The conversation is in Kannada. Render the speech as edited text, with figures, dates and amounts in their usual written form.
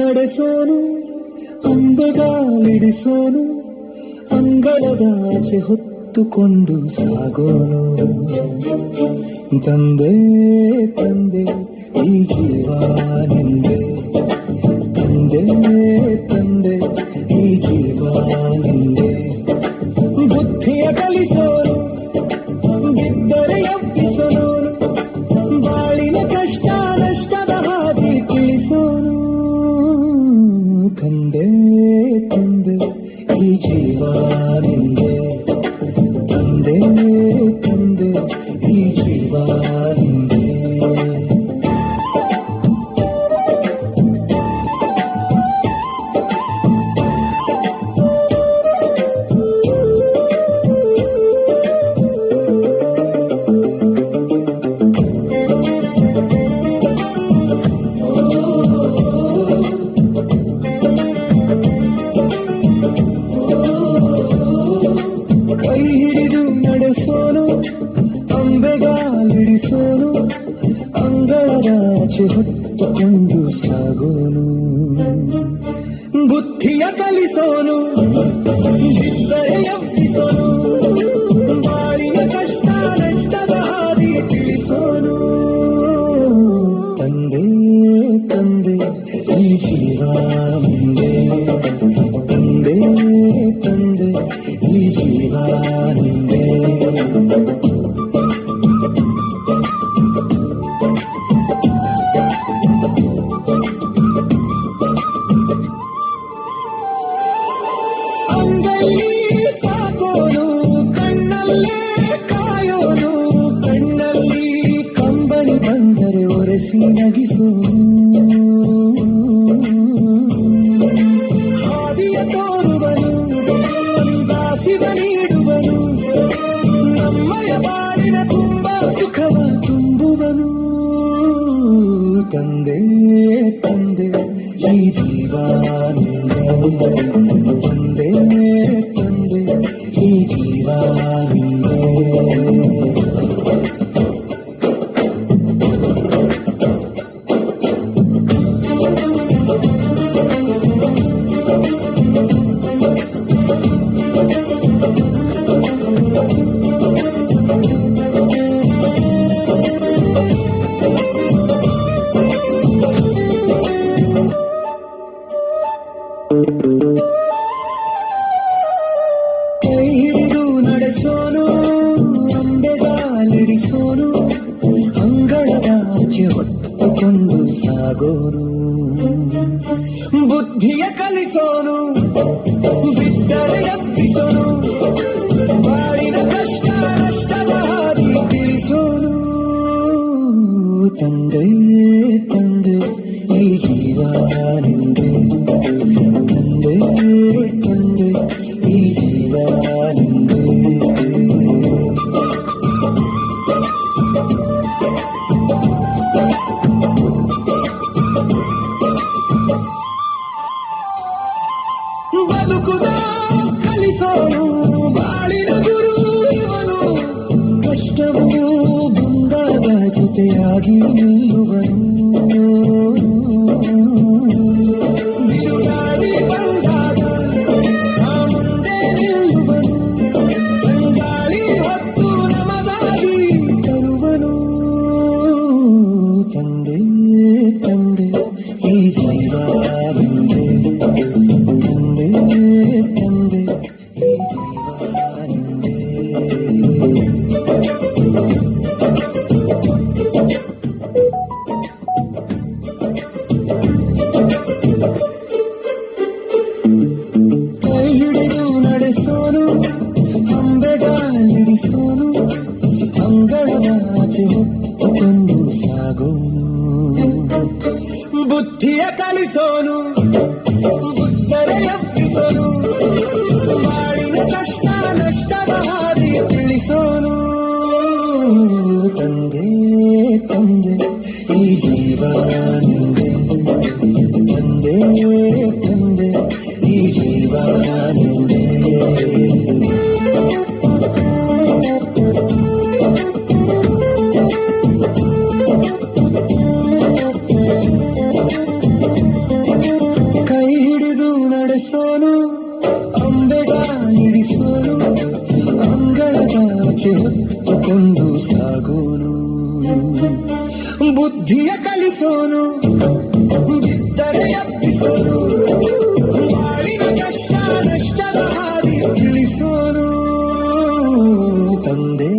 ನಡೆಸೋನು ಅಂಬೆಗಾಲಿಡಿಸೋನು ಅಂಗಳದಾಚೆ ಹೊತ್ತುಕೊಂಡು ಸಾಗೋನು ತಂದೆ ತಂದೆ ಈ ಜೀವ ನಿಂದೆ ತಂದೆ ತಂದೆ ಈ ಜೀವ ನಿಂದೆ ಬುದ್ಧಿಯ ಕಲಿಸೋನು ಬಿದ್ದರೆ ಎಬ್ಬಿಸೋನು ಬಾಳಿನ ಕಷ್ಟ ನಷ್ಟದ ಹಾದಿ ತಿಳಿಸೋನು ತಂದೆ ತಂದೆ ಈ ಜೀವ ನಿಂದೆ ತಂದೆ ತಂದೆ ಈ ಜೀವ ನಿಂದೆ ಕೈ ಹಿಡಿದು ನಡೆಸೋನು ಅಂಬೆಗಾಲಿಡಿಸೋನು ಅಂಗಳದಾಚೆ ಹೊತ್ತುಕೊಂಡು ಸಾಗೋನು ಬುದ್ಧಿಯ ಕಲಿಸೋನು ಬಿದ್ದರೆ ಎಬ್ಬಿಸೋನು ಬಾಳಿನ ಕಷ್ಟ ನಷ್ಟದ ಹಾದಿ ತಿಳಿಸೋನು ತಂದೆ ತಂದೆ ಈ ಜೀವ ನಿಂದೆ ತಂದೆ ತಂದೆ ಈ ಜೀವ ನಿಂದೆ ಅಂಗೈಲಿ ಸಾಕೋನು ಕಣ್ಣಲ್ಲೇ ಕಾಯೋನು ಕಣ್ಣಲ್ಲಿ ಕಂಬನಿ ಬಂದರೆ ಒರೆಸಿ ನಗಿಸೋನು ಹಾದಿಯ ತೋರುವನು ದಾಸಿದ ನೀಡುವನು ನಮ್ಮಯ ಬಾಳಿನ ತುಂಬ ಸುಖವ ತುಂಬುವನು ತಂದೆ ತಂದೆ ಈ ಜೀವ ನಿಂದೆ ತಂದೆ ತಂದೆ ಈ ಜೀವ ನಿಂದೆ ಕೈ ಹಿಡಿದು ನಡೆಸೋನು ಅಂಬೆಗಾಲಿಡಿಸೋನು ಅಂಗಳದಾಚೆ ಹೊತ್ತುಕೊಂಡು ಸಾಗೋನು ಬುದ್ಧಿಯ ಕಲಿಸೋನು ಬಿದ್ದರೆ ಎಬ್ಬಿಸೋನು ಬಾಳಿನ ಕಷ್ಟ ನಷ್ಟದ ಹಾದಿ ತಿಳಿಸೋನು ತಂದೆ ತಂದೆ ಈ ಜೀವ ನಿಂದೆ ತಂದೆ ತಂದೆ ಈ ಜೀವ ನಿಂದೆ ಬದುಕುದ ಕಲಿಸೋನು ಬಾಳಿನ ಗುರು ಇವನು ಕಷ್ಟವೂ ಬಂದಾಗ ಜೊತೆಯಾಗಿ ನಿಲ್ಲುವನು ಬಿರುಗಾಳಿ ಬಂದಾಗ ಆ ಮುಂದೆ ನಿಲ್ಲುವನು ತಂಗಾಳಿ ಹೊತ್ತು ನಮಗಾಗಿ ತರುವನು ತಂದೆ ತಂದೆ ಈ ಜೀವ ನಿಂದೆ ತಂದೆ ತಂದೆ ಈ ಜೀವ ನಿಂದೆ ಕೈ ಹಿಡಿದು ನಡೆಸೋನು ಅಂಬೆಗಾಲಿಡಿಸೋನು ಅಂಗಳದಾಚೆ ಹೊತ್ತುಕೊಂಡು ಸಾಗೋನು ಬುದ್ಧಿಯ ಕಲಿಸೋನು ಬಿದ್ದರೆ ಎಬ್ಬಿಸೋನು ಬಾಳಿನ ಕಷ್ಟ ನಷ್ಟದ ಹಾದಿ ತಿಳಿಸೋನು ತಂದೆ ತಂದೆ ತಂದೆ ಈ ಜೀವ ನಿಂದೆ ತಂದೆ ತಂದೆ ಈ ಜೀವ ನಿಂದೆ ಕೈ ಹಿಡಿದು ನಡೆಸೋನು ಅಂಬೆಗ ಹಿಡಿಸೋನು ಅಂಗಳದಾಚೆ ಹೊತ್ತುಕೊಂಡು ಸಾಗೋನು ಬುದ್ಧಿಯ ಕಲಿಸೋನು ಬಿದ್ದರೆ ಎಬ್ಬಿಸೋನು ಬಾಳಿನ ಕಷ್ಟ ನಷ್ಟದ ಹಾದಿ ತಿಳಿಸೋನು ತಂದೆ